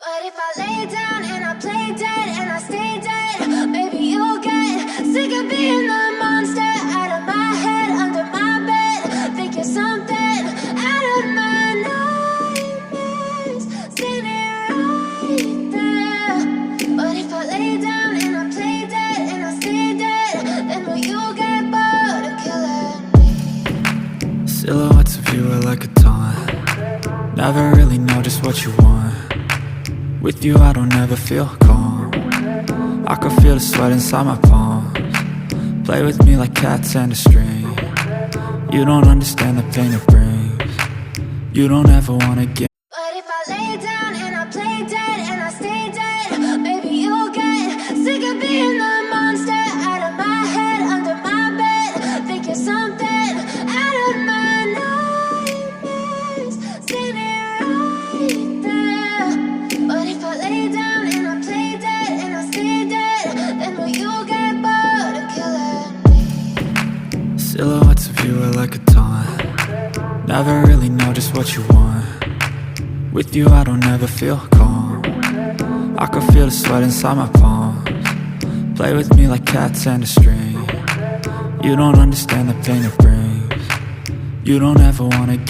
But if I lay down and I play dead and I stay dead, maybe you'll get sick of being the monster out of my head, under my bed. Think you're something out of my nightmares, standing right there. But if I lay down and I play dead and I stay dead, then will you get bored of killing me? Silhouettes of you are like a taunt. Never really know just what you want. With you I don't ever feel calm. I can feel the sweat inside my palms. Play with me like cats and a string. You don't understand the pain it brings. You don't ever wanna get. But if I lay down and I play dead and I stay dead, maybe you'll get sick of being the monster out of my head, under my bed. Think you're something out of my nightmares, standing right there. But if I lay down and I play dead and I stay dead, then will you get bored of killing me? Silhouettes of you are like a taunt. Never really know just what you want. With you I don't ever feel calm. I can feel the sweat inside my palms. Play with me like cats and a string. You don't understand the pain it brings. You don't ever wanna get.